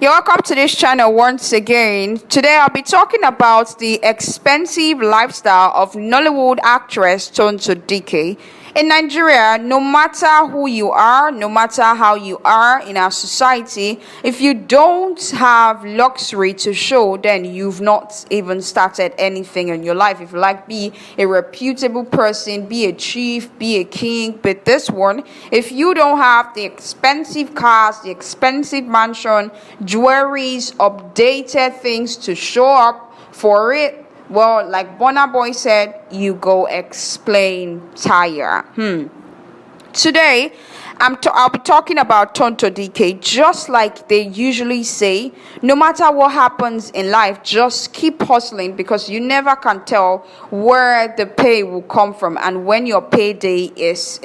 You're welcome to this channel once again. Today I'll be talking about the expensive lifestyle of Nollywood actress Tonto Dikeh. In Nigeria, no matter who you are, no matter how you are in our society, if you don't have luxury to show, then you've not even started anything in your life. If you like, be a reputable person, be a chief, be a king. But this one, if you don't have the expensive cars, the expensive mansion, jewelries, updated things to show up for it, well, like Burna Boy said, you go explain tire. Today, I'll be talking about Tonto Dikeh. Just like they usually say, no matter what happens in life, just keep hustling, because you never can tell where the pay will come from and when your payday is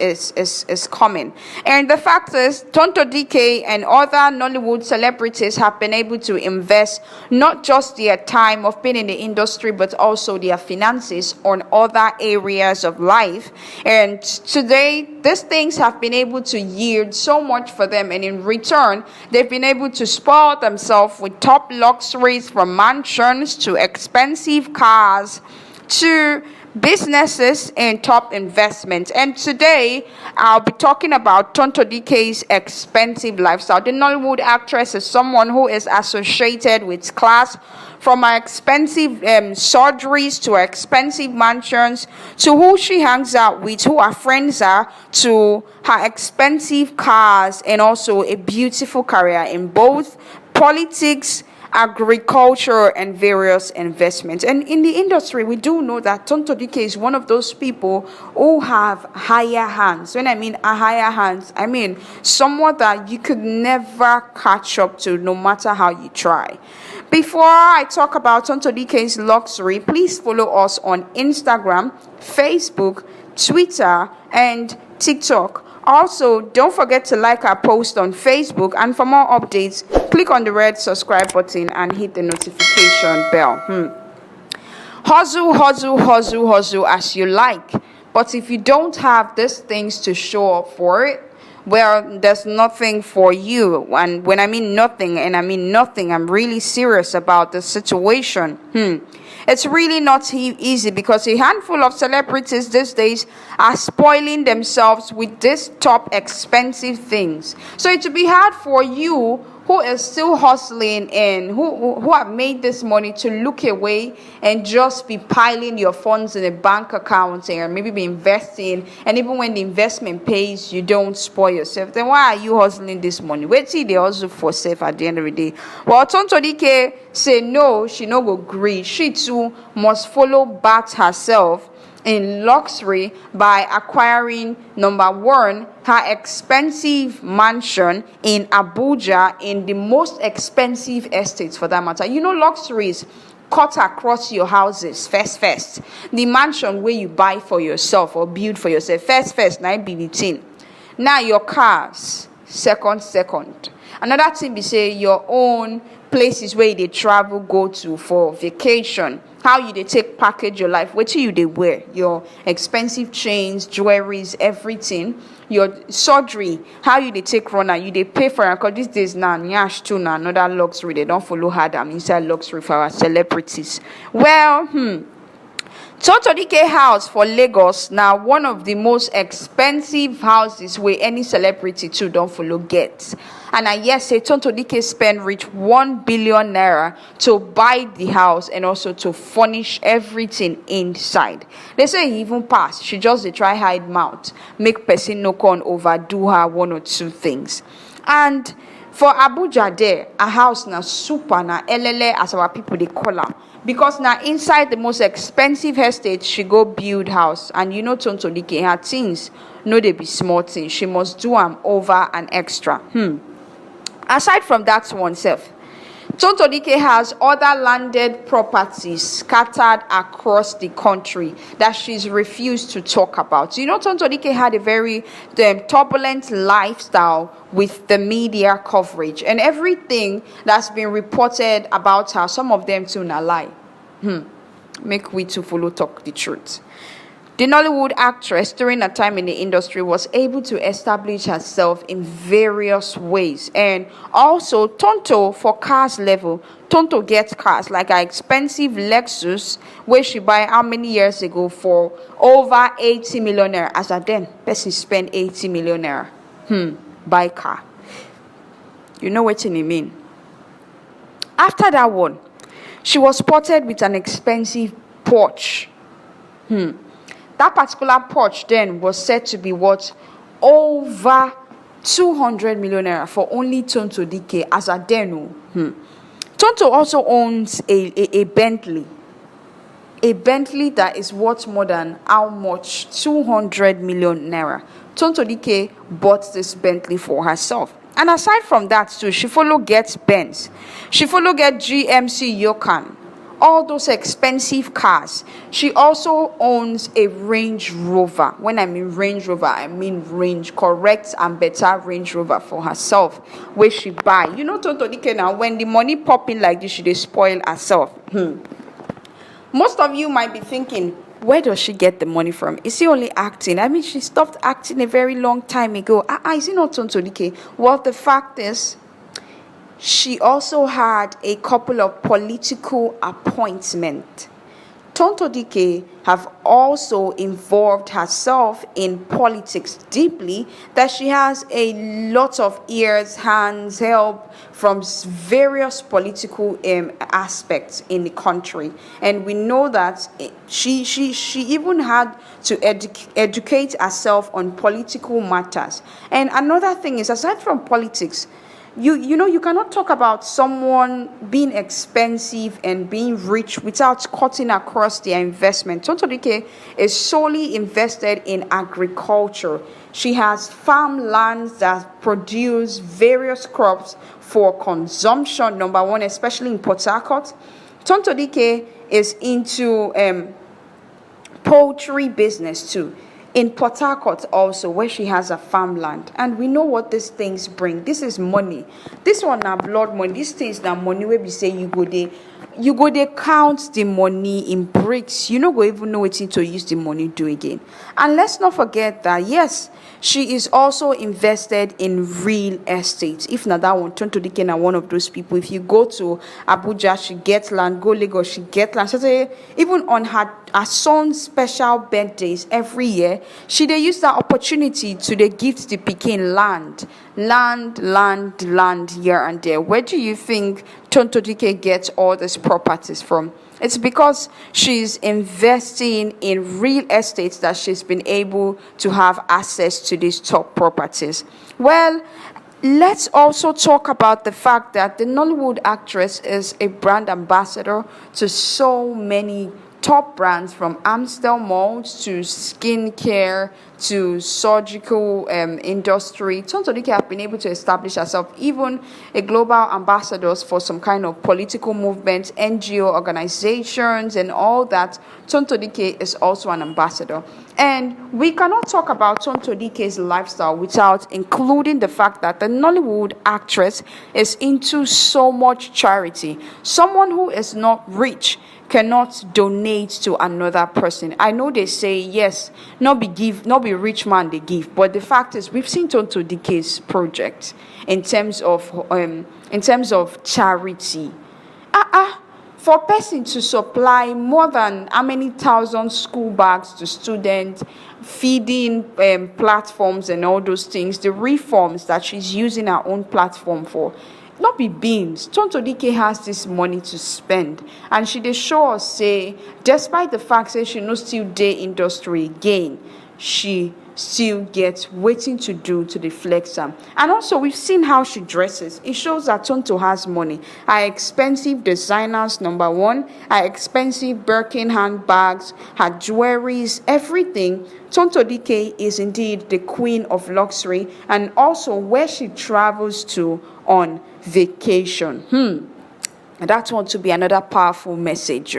coming. And the fact is, Tonto Dikeh and other Nollywood celebrities have been able to invest not just their time of being in the industry, but also their finances on other areas of life. And today, these things have been able to yield so much for them, and in return they've been able to spoil themselves with top luxuries, from mansions to expensive cars to businesses and top investments. And today I'll be talking about Tonto Dikeh's expensive lifestyle. The Nollywood actress is someone who is associated with class, from her expensive surgeries to her expensive mansions, to who she hangs out with, who her friends are, to her expensive cars, and also a beautiful career in both politics, agriculture, and various investments. And in the industry, we do know that Tonto Dikeh is one of those people who have higher hands. When I mean a higher hands, I mean someone that you could never catch up to, no matter how you try. Before I talk about Tonto Dikeh's luxury, please follow us on Instagram, Facebook, Twitter, and TikTok. Also, don't forget to like our post on Facebook, and for more updates, click on the red subscribe button and hit the notification bell. Hustle, hustle, hustle, hustle as you like. But if you don't have these things to show up for it, well, there's nothing for you. And when I mean nothing, and I mean nothing, I'm really serious about the situation. It's really not easy, because a handful of celebrities these days are spoiling themselves with these top expensive things. So it will be hard for you, who is still hustling and who have made this money, to look away and just be piling your funds in a bank account and maybe be investing, and even when the investment pays, you don't spoil yourself. Then why are you hustling this money? Wait till they hustle for self at the end of the day. Well, Tonto Dikeh say no, she no go agree. She too must follow bat herself in luxury by acquiring, number one, her expensive mansion in Abuja, in the most expensive estates for that matter. You know, luxuries cut across your houses first. The mansion where you buy for yourself or build for yourself first, now be the thing. Now your cars second. Another thing be say your own places where they travel, go to for vacation. How you they take package your life, what you they wear, your expensive chains, jewelries, everything, your surgery, how you they take runner, you they pay for it, because these days now, nyash too now, another luxury, they don't follow hard, I'm inside luxury for our celebrities. Well, Tonto Dikeh house for Lagos, now one of the most expensive houses where any celebrity too don't follow get. And I yes say Tonto Dikeh spend reach 1 billion naira to buy the house and also to furnish everything inside. They say he even passed. She just dey try hide mouth, make person no con overdo her one or two things. And for Abuja there, a house na super na elele as our people they call her. Because now inside the most expensive estate, she go build house. And you know Tonto Dikeh, her things, no they be small things. She must do them over and extra. Aside from that one self, Tonto Dikeh has other landed properties scattered across the country that she's refused to talk about. You know, Tonto Dikeh had a very turbulent lifestyle with the media coverage, and everything that's been reported about her, some of them too na lie. Make we to follow talk the truth. The Nollywood actress during her time in the industry was able to establish herself in various ways. And also, Tonto, for cars level, Tonto gets cars like an expensive Lexus, where she buy how many years ago for over 80 million naira. As at then, person spend 80 million naira. Buy car. You know what I mean? After that one, she was spotted with an expensive Porsche. That particular Porsche then was said to be worth over 200 million naira for only Tonto Dikeh as a deno. Tonto also owns a Bentley. A Bentley that is worth more than how much? 200 million naira. Tonto Dikeh bought this Bentley for herself. And aside from that too, she follow get Benz. She follow get GMC Yukon. All those expensive cars. She also owns a Range Rover. When I mean Range Rover, I mean correct and better Range Rover for herself, where she buy. You know, Tonto Dikeh now, when the money popping like this, she dey spoil herself. Most of you might be thinking, where does she get the money from? Is she only acting? I mean, she stopped acting a very long time ago. Is it not Tonto Dikeh? Well, the fact is, she also had a couple of political appointments. Tonto Dikeh have also involved herself in politics deeply, that she has a lot of ears, hands, help from various political aspects in the country. And we know that she even had to educate herself on political matters. And another thing is, aside from politics, you know, you cannot talk about someone being expensive and being rich without cutting across their investment. Tonto Dikeh is solely invested in agriculture. She has farmlands that produce various crops for consumption, number one, especially in Port Harcourt. Tonto Dikeh is into poultry business too. In Port Harcourt also, where she has a farmland. And we know what these things bring. This is money. This one na blood money. These things na money where we say you go they count the money in bricks. You no go even know wetin to use the money do again. And let's not forget that, yes, she is also invested in real estate. If not that one, Tonto Dikeh na one of those people. If you go to Abuja, she gets land. Go Lagos, she gets land. So even on her son's special birthdays every year, she dey use that opportunity to dey gift the pikin land here and there. Where do you think Tonto Dikeh gets all these properties from? It's because she's investing in real estate that she's been able to have access to these top properties. Well, let's also talk about the fact that the Nollywood actress is a brand ambassador to so many top brands, from Amstel malls to skincare to surgical industry. Tonto Dikeh have been able to establish herself even a global ambassador for some kind of political movement, NGO organizations and all that. Tonto Dikeh is also an ambassador. And we cannot talk about Tonto Dikeh's lifestyle without including the fact that the Nollywood actress is into so much charity. Someone who is not rich cannot donate to another person. I know they say yes, not be rich man they give, but the fact is we've seen Tonto Dikeh's project in terms of charity. For a person to supply more than how many thousand school bags to students, feeding platforms and all those things, the reforms that she's using her own platform for, not be beans. Tonto Dikeh has this money to spend, and she dey show us say, despite the fact say she no still dey industry again, she still gets waiting to do to the flex am. And also we've seen how she dresses. It shows that Tonto has money. Her expensive designers, number one, her expensive Birkin handbags, her jewelries, everything. Tonto Dikeh is indeed the queen of luxury, and also where she travels to on vacation. And that's want to be another powerful message.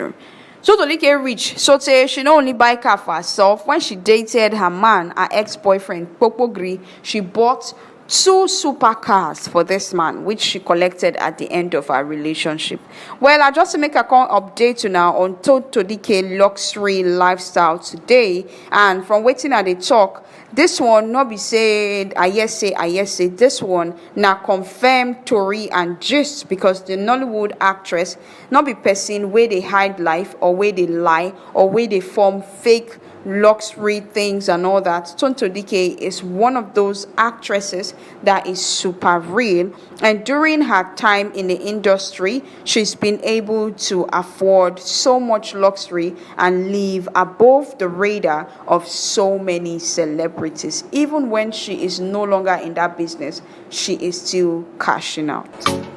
Tonto Dikeh rich, so say she not only buy car for herself. When she dated her man, her ex-boyfriend Popogri, she bought two supercars for this man, which she collected at the end of our relationship. Well, I just to make a call update to now on TONTO Dikeh luxury lifestyle today, and from waiting at the talk, this one not be said I yes say this one now confirmed Tori and gist, because the Nollywood actress not be person where they hide life or where they lie or where they form fake luxury things and all that. Tonto Dikeh is one of those actresses that is super real, and during her time in the industry, she's been able to afford so much luxury and live above the radar of so many celebrities. Even when she is no longer in that business, she is still cashing out.